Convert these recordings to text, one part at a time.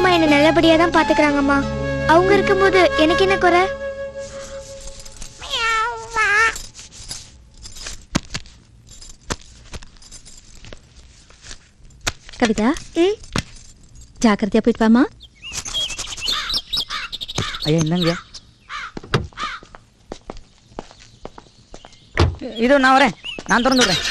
அம்மா என்ன நல்லபடியா தான் பாத்துக்கிறாங்கம்மா. அவங்க இருக்கும்போது எனக்கு என்ன குறை? கவிதா, ஜாக்கிரதையா போயிட்டு வாமா. ஐயா என்னங்க, இதோ நான் வரேன், நான் திறந்து விடுறேன்.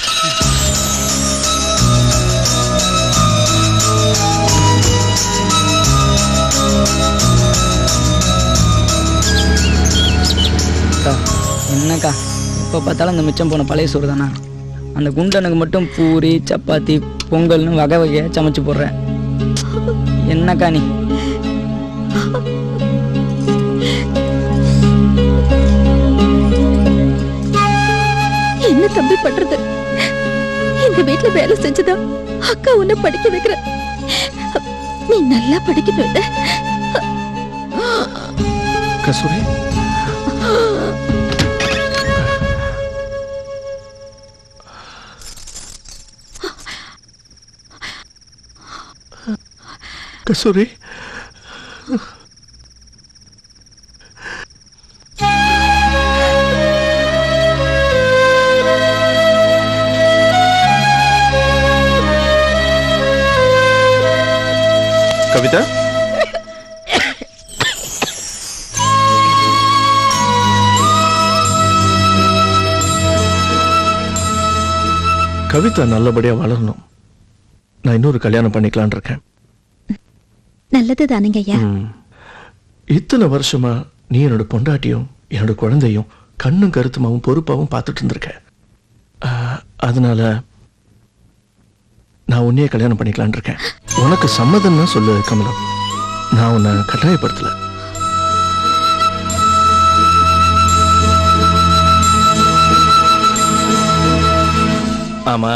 என்னக்கா இப்போ பார்த்தாலும் இந்த மிச்சம் போன பழைய சோறு தானா? அந்த குண்டனுக்கு மட்டும் பூரி சப்பாத்தி பொங்கல்னு வகை வகையாக சமைச்சு போடுறேன். என்னக்கா நீ? என்ன தம்பி பண்றது? இந்த வீட்டுல வேலை செஞ்சுதான் அக்கா உன்னை படிக்க வைக்கிற. நீ நல்லா படிக்கணும். கஸ்தூரி, கஸ்தூரி, கவிதா, கவிதா நல்லபடியா வளரணும். நான் இன்னொரு கல்யாணம் பண்ணிக்கலான் இருக்கேன். நல்லது தானுங்க ஐயா. இத்தனை வருஷமா நீ என்னோட பொண்டாட்டியும் என்னோட குழந்தையும் கண்ணும் கருத்துமாவும் பொறுப்பாவும் பார்த்துட்டு இருந்திருக்க. அதனால நான் உன்னையே கல்யாணம் பண்ணிக்கலான் இருக்கேன். உனக்கு சம்மதம்னா சொல்லு கமலம், நான் உன்னை கட்டாயப்படுத்தல. ஆமா,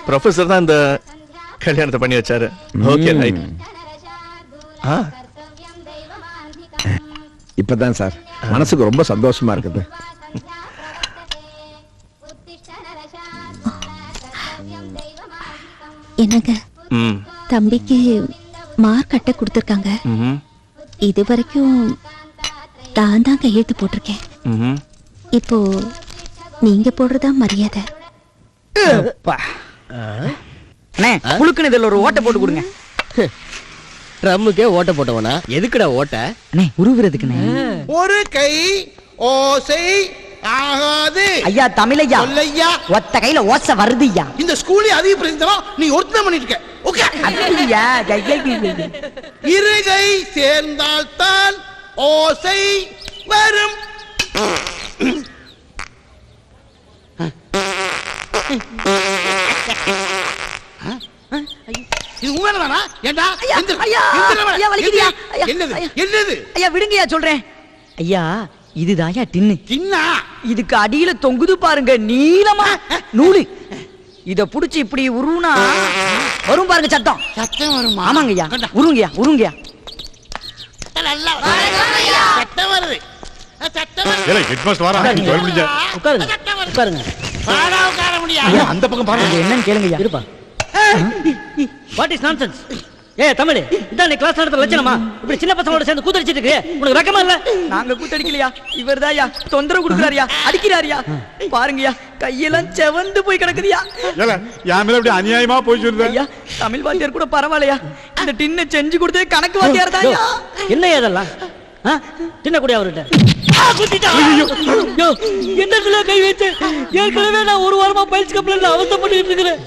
ப்ரொஃபசர் தான் இந்த கல்யாணத்தை பண்ணி வச்சாரு. Okay right. இப்பதான் சார் மனசுக்கு ரொம்ப சந்தோஷமா இருக்குது. என்னங்க, தம்பிக்கு மார்க் அட்டை கொடுத்துருக்காங்க. இது வரைக்கும் நான் தான் கையெழுத்து போட்டிருக்கேன். இப்போ நீங்க போடுறதா மரியாதை. புழுக்குன்னு இதில் ஒரு ஓட்டை போட்டு கொடுங்க. ட்ரம்முக்கே ஓட்ட போட்டவனா? எதுக்குடா ஓட்ட? உருவுறதுக்குண்ணே. ஒரு கை ஓசை ஆகாது. ஐயா தமிழையா சொல்லையா, ஒத்த கையில ஓசை வருதுய்யா. இந்த ஸ்கூலே அதிக பிரச்சனை நீ ஒருத்தனை பண்ணிட்டு இருக்க. ஓகே, இரு கை சேர்ந்தால் தான் ஓசை வரும். இது உண்மைதானா? ஏண்டா என்னது என்னது? ஐயா விடுங்கய்யா சொல்றேன். ஐயா இதுதான்யா டின்னு. டின்னா? இதுக்கு அடியில தொங்குது பாருங்க நீளமா நூலு. இத புடிச்சு இப்படி உருவுனா வரும் பாருங்க சத்தம். சத்தம் வருமா? ஆமாங்க ஐயா, உருங்கய்யா உருங்கய்யா. சத்தம் வருது. அந்த பக்கம் பாருங்க, என்னன்னு கேளுங்க. இருப்பா. What is nonsense? தமிழ் இதான் கிளாஸ் நடத்துற லட்சணமா? இப்படி சின்ன பசங்களோட சேர்ந்து கூத்தடிச்சிட்டு இருக்கு. உனக்கு வெக்கமா இல்ல? நாங்க கூத்தடிக்கலையா, இவர்தாயா தொந்தரவு கொடுக்குறாரியா, அடிக்கிறாரியா. பாருங்கய்யா கையெல்லாம் செவந்து போய் கிடக்குதியா. அநியாயமா போய் சொல்லுங்க. தமிழ் வாத்தியார் கூட பரவாயில்லையா, இந்த டின்ன செஞ்சு கொடுத்தே கணக்கு வாத்தியார் தான். என்ன ஏதெல்லாம் சின்ன கூட அவர்கிட்ட என்ன கை வச்சு ஏற்கனவே நான் ஒரு வாரமா பயிற்சி கப்பல அவசரப்பட்டு இருக்கிறேன்.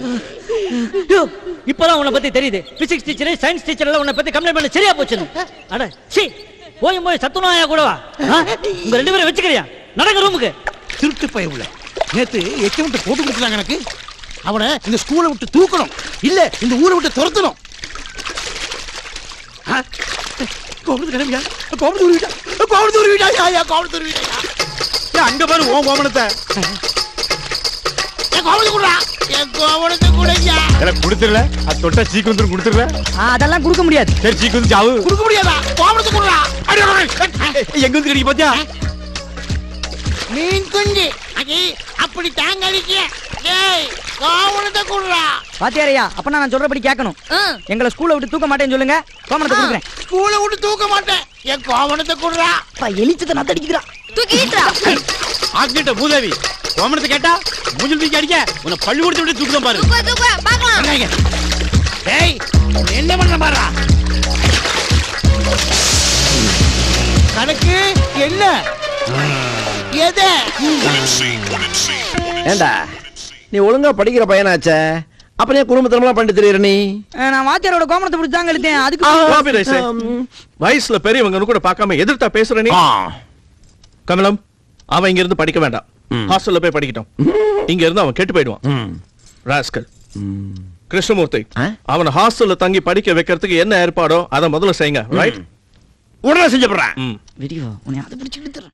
இப்பதான் உன்னை பத்தி தெரியுது. பிசிக்ஸ் டீச்சர் சயின்ஸ் டீச்சர் எல்லாம் உன்னை பத்தி கம்ப்ளைண்ட் பண்ண சரியா போச்சு. அட சீ, போய் சத்துணாயா கூடவா? உங்க ரெண்டு பேரும் வச்சுக்கிறியா? நடக்க ரூமுக்கு. திருட்டு பய உள்ள நேத்து எச்சம் போட்டு கொடுத்தாங்க எனக்கு. அவனை இந்த ஸ்கூலை விட்டு தூக்கணும், இல்ல இந்த ஊரை விட்டு துரத்தணும். அங்க பாரு ஓ கோமணத்தை குடுத்துடல. அது தொட்டா சீக்கு வந்து குடுத்துடல. அதெல்லாம் கொடுக்க முடியாது. சரி சீக்கு வந்து சாவு. கொடுக்க முடியாதா? எங்க வந்து கிடைக்க பாத்தியா? மீன் குஞ்சு அப்படி தாங்க கோவணத்தை குடுறா. பாத்தியாரையா அப்ப நான் சொல்றபடி கேட்கணும். எங்களை ஸ்கூல்ல விட்டு தூக்க மாட்டேன்னு சொல்லுங்க. கோமணத்தை கொடுக்குறேன். ஸ்கூலை விட்டு தூக்க மாட்டேன். என் கோவணத்தை குடுறா. எலிச்சத்தை நான் தடிக்கிறா. ஆக்கிட்ட பூதேவி கோமணத்தை கேட்டா மூஞ்சில் தூக்கி அடிக்க உன்னை பள்ளி கொடுத்து விட்டு தூக்குதான் பாரு. வந்தாங்க. டேய் என்ன பண்ண பாரா. கணக்கு என்ன எது ஏண்டா நீ ஒழுங்கா படிக்கிற பையனாச்சே, அப்புறம் ஏன் குடும்பத்தனமா பண்ணிட்டு தெரியற நீ? நான் வாத்தியாரோட கோமணத்தை பிடிச்சி தாங்க எழுத்தேன். அதுக்கு காபி ரைஸே. வயசுல பெரியவங்க கூட பார்க்காம எதிர்த்தா பேசுற நீ. கமலம், அவன் இங்க இருந்து படிக்க வேண்டாம், ஹாஸ்டல்ல போய் படிக்கட்டும். இங்க இருந்து அவன் கெட்டு போயிடுவான். ராஸ்கல். கிருஷ்ணமூர்த்தி, அவனை ஹாஸ்டல்ல தங்கி படிக்க வைக்கிறதுக்கு என்ன ஏற்பாடோ அதை முதல்ல செய்யுங்க. ரைட்? உடனே செஞ்சு போடுறேன். விடியோ உன்னை அதை பிடிச்சி விடுத்துறேன்.